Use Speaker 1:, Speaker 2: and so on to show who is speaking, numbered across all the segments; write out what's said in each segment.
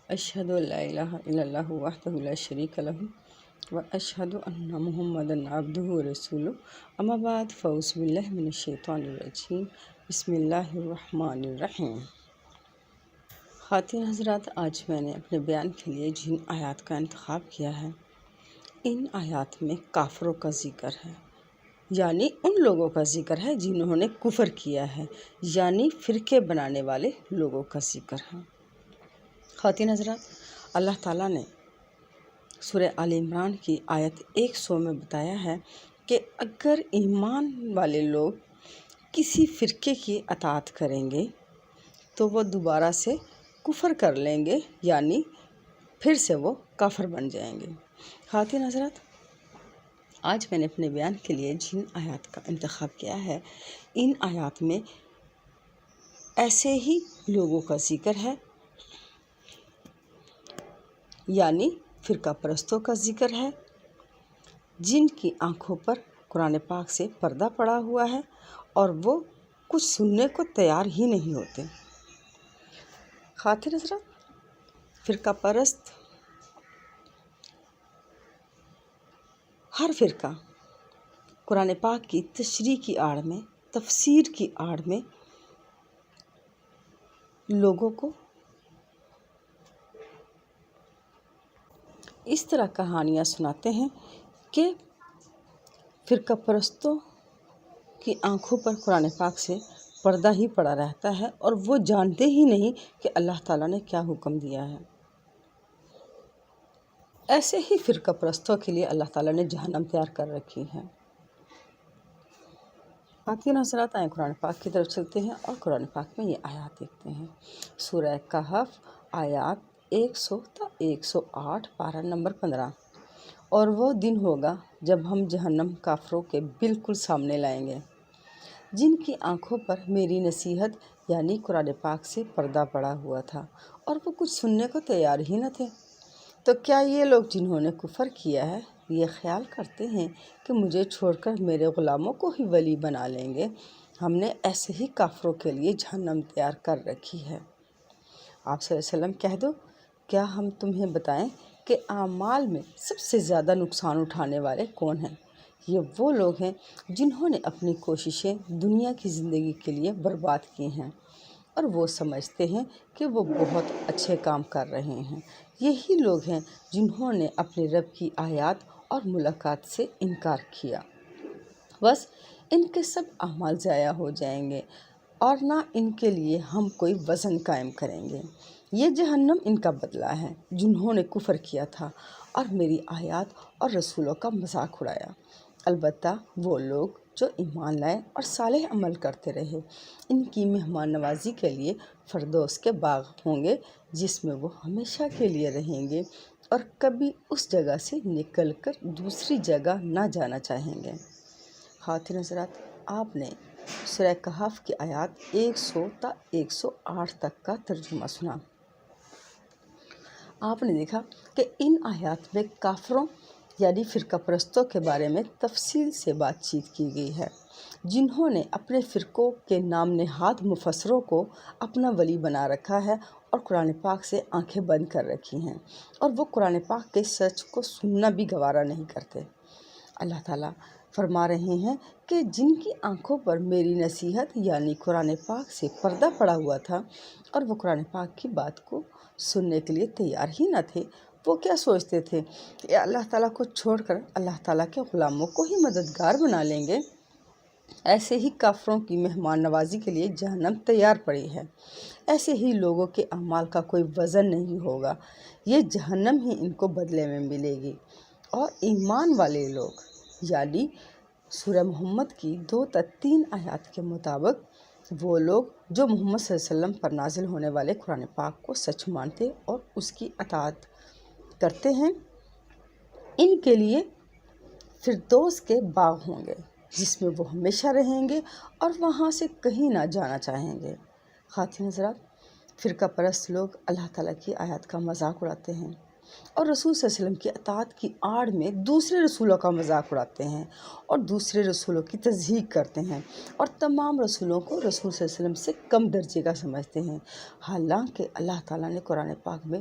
Speaker 1: اشہد ان لا الہ الا اللہ وحدہ لا شریک لہ و اشہد ان محمدًا عبدہ ورسولہ اما بعد فاعوذ باللہ من الشیطان الرجیم بسم اللہ الرحمن الرحیم۔ خواتین حضرات، آج میں نے اپنے بیان کے لیے جن آیات کا انتخاب کیا ہے، ان آیات میں کافروں کا ذکر ہے، یعنی ان لوگوں کا ذکر ہے جنہوں نے کفر کیا ہے، یعنی فرقے بنانے والے لوگوں کا ذکر ہے۔ خواتین حضرات، اللہ تعالیٰ نے سورہ آل عمران کی آیت 100 میں بتایا ہے کہ اگر ایمان والے لوگ کسی فرقے کی اطاعت کریں گے تو وہ دوبارہ سے کفر کر لیں گے، یعنی پھر سے وہ کافر بن جائیں گے۔ خواتین حضرات، آج میں نے اپنے بیان کے لیے جن آیات کا انتخاب کیا ہے، ان آیات میں ایسے ہی لوگوں کا ذکر ہے، یعنی فرقہ پرستوں کا ذکر ہے، جن کی آنکھوں پر قرآن پاک سے پردہ پڑا ہوا ہے اور وہ کچھ سننے کو تیار ہی نہیں ہوتے۔ خواتین حضرات، فرقہ پرست ہر فرقہ قرآن پاک کی تشریح کی آڑ میں، تفسیر کی آڑ میں لوگوں کو اس طرح کہانیاں سناتے ہیں کہ فرقہ پرستوں کی آنکھوں پر قرآن پاک سے پردہ ہی پڑا رہتا ہے اور وہ جانتے ہی نہیں کہ اللہ تعالیٰ نے کیا حکم دیا ہے۔ ایسے ہی فرقہ پرستوں کے لیے اللہ تعالیٰ نے جہنم تیار کر رکھی ہے۔ خواتین حضرات، آئیں قرآن پاک کی طرف چلتے ہیں اور قرآن پاک میں یہ آیات دیکھتے ہیں۔ سورہ کہف آیات 100 تا 108، پارہ نمبر 15۔ اور وہ دن ہوگا جب ہم جہنم کافروں کے بالکل سامنے لائیں گے، جن کی آنکھوں پر میری نصیحت یعنی قرآن پاک سے پردہ پڑا ہوا تھا اور وہ کچھ سننے کو تیار ہی نہ تھے۔ تو کیا یہ لوگ جنہوں نے کفر کیا ہے یہ خیال کرتے ہیں کہ مجھے چھوڑ کر میرے غلاموں کو ہی ولی بنا لیں گے؟ ہم نے ایسے ہی کافروں کے لیے جہنم تیار کر رکھی ہے۔ آپ صلی اللہ علیہ وسلم کہہ دو، کیا ہم تمہیں بتائیں کہ اعمال میں سب سے زیادہ نقصان اٹھانے والے کون ہیں؟ یہ وہ لوگ ہیں جنہوں نے اپنی کوششیں دنیا کی زندگی کے لیے برباد کی ہیں اور وہ سمجھتے ہیں کہ وہ بہت اچھے کام کر رہے ہیں۔ یہی لوگ ہیں جنہوں نے اپنے رب کی آیات اور ملاقات سے انکار کیا، بس ان کے سب اعمال ضائع ہو جائیں گے اور نہ ان کے لیے ہم کوئی وزن قائم کریں گے۔ یہ جہنم ان کا بدلہ ہے جنہوں نے کفر کیا تھا اور میری آیات اور رسولوں کا مذاق اڑایا۔ البتہ وہ لوگ جو ایمان لائے اور صالح عمل کرتے رہے، ان کی مہمان نوازی کے لیے فردوس کے باغ ہوں گے جس میں وہ ہمیشہ کے لیے رہیں گے اور کبھی اس جگہ سے نکل کر دوسری جگہ نہ جانا چاہیں گے۔ خواتین حضرات، آپ نے سورہ کہف کی آیات 100 تا 108 تک کا ترجمہ سنا۔ آپ نے دیکھا کہ ان آیات میں کافروں یعنی فرقہ پرستوں کے بارے میں تفصیل سے بات چیت کی گئی ہے، جنہوں نے اپنے فرقوں کے نام نہاد مفسروں کو اپنا ولی بنا رکھا ہے اور قرآن پاک سے آنکھیں بند کر رکھی ہیں، اور وہ قرآن پاک کے سچ کو سننا بھی گوارا نہیں کرتے۔ اللہ تعالیٰ فرما رہے ہیں کہ جن کی آنکھوں پر میری نصیحت یعنی قرآن پاک سے پردہ پڑا ہوا تھا اور وہ قرآن پاک کی بات کو سننے کے لیے تیار ہی نہ تھے، وہ کیا سوچتے تھے کہ اللہ تعالیٰ کو چھوڑ کر اللہ تعالیٰ کے غلاموں کو ہی مددگار بنا لیں گے؟ ایسے ہی کافروں کی مہمان نوازی کے لیے جہنم تیار پڑی ہے۔ ایسے ہی لوگوں کے اعمال کا کوئی وزن نہیں ہوگا، یہ جہنم ہی ان کو بدلے میں ملے گی۔ اور ایمان والے لوگ یعنی سورہ محمد کی 2 تا 3 آیات کے مطابق وہ لوگ جو محمد صلی اللہ علیہ وسلم پر نازل ہونے والے قرآن پاک کو سچ مانتے اور اس کی اطاعت کرتے ہیں، ان کے لیے فردوس کے باغ ہوں گے جس میں وہ ہمیشہ رہیں گے اور وہاں سے کہیں نہ جانا چاہیں گے۔ خواتین حضرات، فرقہ پرست لوگ اللہ تعالیٰ کی آیات کا مذاق اڑاتے ہیں اور رسول صلی اللہ علیہ وسلم کی اطاعت کی آڑ میں دوسرے رسولوں کا مذاق اڑاتے ہیں اور دوسرے رسولوں کی تضحیق کرتے ہیں اور تمام رسولوں کو رسول صلی اللہ علیہ وسلم سے کم درجے کا سمجھتے ہیں، حالانکہ اللہ تعالیٰ نے قرآن پاک میں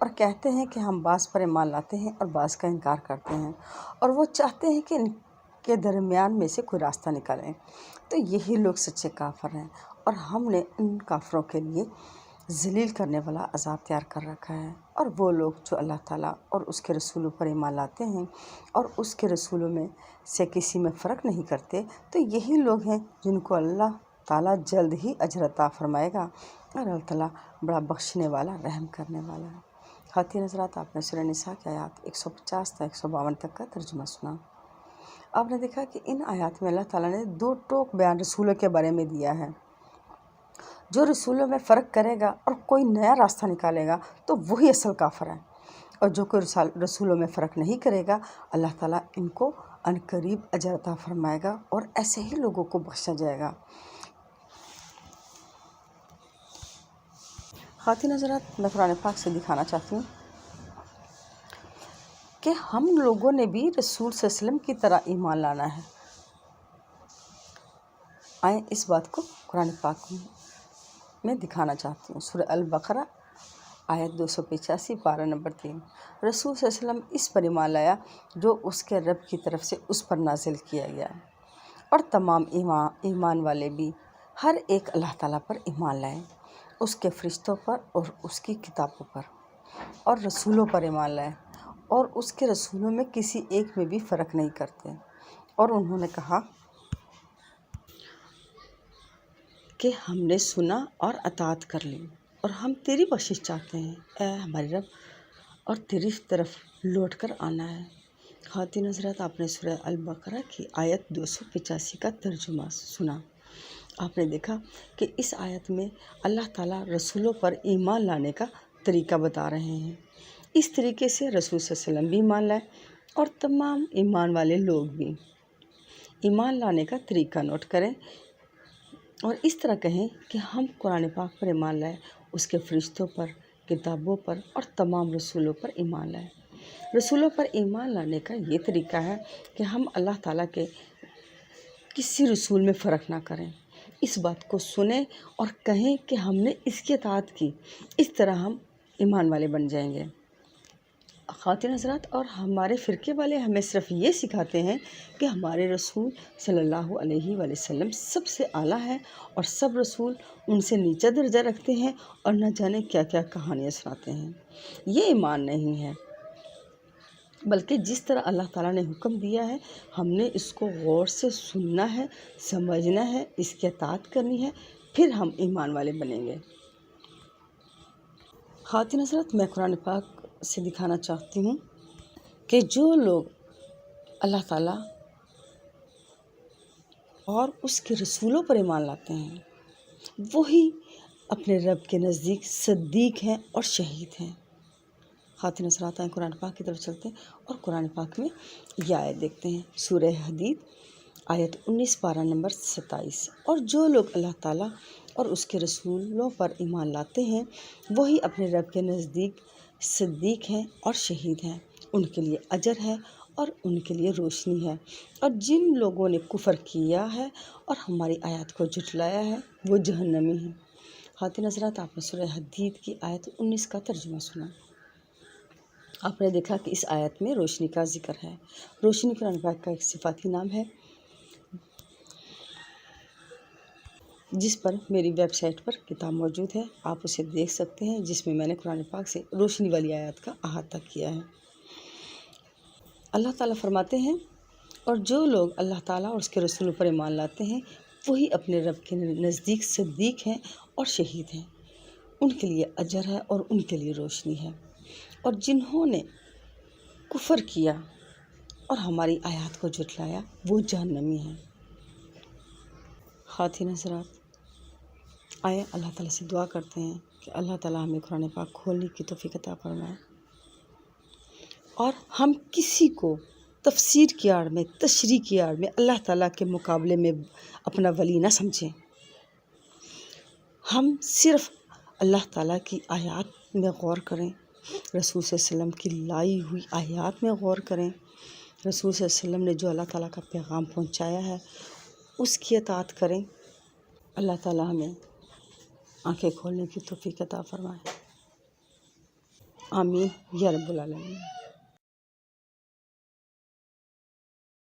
Speaker 1: اور کہتے ہیں کہ ہم بعض پر ایمان لاتے ہیں اور بعض کا انکار کرتے ہیں، اور وہ چاہتے ہیں کہ ان کے درمیان میں سے کوئی راستہ نکالیں۔ تو یہی لوگ سچے کافر ہیں، اور ہم نے ان کافروں کے لیے ذلیل کرنے والا عذاب تیار کر رکھا ہے۔ اور وہ لوگ جو اللہ تعالیٰ اور اس کے رسولوں پر ایمان لاتے ہیں اور اس کے رسولوں میں سے کسی میں فرق نہیں کرتے، تو یہی لوگ ہیں جن کو اللہ تعالیٰ جلد ہی اجر عطا فرمائے گا، اور اللہ تعالیٰ بڑا بخشنے والا، رحم کرنے والا ہے۔ خواتین حضرات، آپ نے سورہ نساء کی آیات 150 تا 152 تک کا ترجمہ سنا۔ آپ نے دیکھا کہ ان آیات میں اللہ تعالیٰ نے 2 ٹوک بیان رسولوں کے بارے میں دیا ہے۔ جو رسولوں میں فرق کرے گا اور کوئی نیا راستہ نکالے گا تو وہی اصل کافر ہے، اور جو کوئی رسولوں میں فرق نہیں کرے گا، اللہ تعالیٰ ان کو عنقریب اجر عطا فرمائے گا، اور ایسے ہی لوگوں کو بخشا جائے گا۔ خواتین حضرات، میں قرآن پاک سے دکھانا چاہتی ہوں کہ ہم لوگوں نے بھی رسول صلی اللہ علیہ وسلم کی طرح ایمان لانا ہے۔ آئیں اس بات کو قرآن پاک میں دکھانا چاہتی ہوں۔ سورہ البقرہ آیت 285، پارہ نمبر 3۔ رسول صلی اللہ علیہ وسلم اس پر ایمان لایا جو اس کے رب کی طرف سے اس پر نازل کیا گیا، اور تمام ایمان والے بھی ہر ایک اللہ تعالیٰ پر ایمان لائیں، اس کے فرشتوں پر اور اس کی کتابوں پر اور رسولوں پر ایمان لائیں، اور اس کے رسولوں میں کسی ایک میں بھی فرق نہیں کرتے۔ اور انہوں نے کہا کہ ہم نے سنا اور اطاعت کر لی، اور ہم تیری بخشش چاہتے ہیں اے ہمارے رب، اور تیری طرف لوٹ کر آنا ہے۔ خواتین حضرات، آپ نے سورہ البقرہ کی آیت 285 کا ترجمہ سنا۔ آپ نے دیکھا کہ اس آیت میں اللہ تعالیٰ رسولوں پر ایمان لانے کا طریقہ بتا رہے ہیں۔ اس طریقے سے رسول صلی اللہ علیہ وسلم بھی ایمان لائے، اور تمام ایمان والے لوگ بھی ایمان لانے کا طریقہ نوٹ کریں، اور اس طرح کہیں کہ ہم قرآن پاک پر ایمان لائیں، اس کے فرشتوں پر، کتابوں پر اور تمام رسولوں پر ایمان لائیں۔ رسولوں پر ایمان لانے کا یہ طریقہ ہے کہ ہم اللہ تعالیٰ کے کسی رسول میں فرق نہ کریں، اس بات کو سنیں اور کہیں کہ ہم نے اس کی اطاعت کی، اس طرح ہم ایمان والے بن جائیں گے۔ خواتین حضرات، اور ہمارے فرقے والے ہمیں صرف یہ سکھاتے ہیں کہ ہمارے رسول صلی اللہ علیہ وآلہ وسلم سب سے اعلیٰ ہے، اور سب رسول ان سے نیچا درجہ رکھتے ہیں، اور نہ جانے کیا کیا کہانیاں سناتے ہیں۔ یہ ایمان نہیں ہے، بلکہ جس طرح اللہ تعالیٰ نے حکم دیا ہے ہم نے اس کو غور سے سننا ہے، سمجھنا ہے، اس کی اطاعت کرنی ہے، پھر ہم ایمان والے بنیں گے۔ خواتین حضرات، میں قرآن پاک سے دکھانا چاہتی ہوں کہ جو لوگ اللہ تعالیٰ اور اس کے رسولوں پر ایمان لاتے ہیں وہی اپنے رب کے نزدیک صدیق ہیں اور شہید ہیں۔ خواتین حضرات، آئیں قرآن پاک کی طرف چلتے ہیں اور قرآن پاک میں یہ آیت دیکھتے ہیں۔ سورہ حدید آیت 19، پارہ نمبر 27۔ اور جو لوگ اللہ تعالیٰ اور اس کے رسولوں پر ایمان لاتے ہیں وہی اپنے رب کے نزدیک صدیق ہیں اور شہید ہیں، ان کے لیے اجر ہے اور ان کے لیے روشنی ہے۔ اور جن لوگوں نے کفر کیا ہے اور ہماری آیات کو جھٹلایا ہے وہ جہنمی ہیں۔ خواتین حضرات، آپ نے سورہ حدید کی آیت 19 کا ترجمہ سنا۔ آپ نے دیکھا کہ اس آیت میں روشنی کا ذکر ہے۔ روشنی قرآن پاک کا ایک صفاتی نام ہے، جس پر میری ویب سائٹ پر کتاب موجود ہے، آپ اسے دیکھ سکتے ہیں، جس میں نے قرآن پاک سے روشنی والی آیات کا احاطہ کیا ہے۔ اللہ تعالیٰ فرماتے ہیں، اور جو لوگ اللہ تعالیٰ اور اس کے رسولوں پر ایمان لاتے ہیں وہی اپنے رب کے نزدیک صدیق ہیں اور شہید ہیں، ان کے لیے اجر ہے اور ان کے لیے روشنی ہے۔ اور جنہوں نے کفر کیا اور ہماری آیات کو جھٹلایا وہ جہنمی ہیں۔ خواتین حضرات، آئے اللہ تعالیٰ سے دعا کرتے ہیں کہ اللہ تعالیٰ ہمیں قرآن پاک کھولنے کی توفیق عطا فرمائے، اور ہم کسی کو تفسیر کی آڑ میں، تشریح کی آڑ میں اللہ تعالیٰ کے مقابلے میں اپنا ولی نہ سمجھیں۔ ہم صرف اللہ تعالیٰ کی آیات میں غور کریں، رسول صلی اللہ علیہ وسلم کی لائی ہوئی آیات میں غور کریں، رسول صلی اللہ علیہ وسلم نے جو اللہ تعالیٰ کا پیغام پہنچایا ہے اس کی اطاعت کریں۔ اللہ تعالیٰ ہمیں آنکھیں کھولنے کی توفیق عطا فرمائے۔ آمین یا رب العالمین۔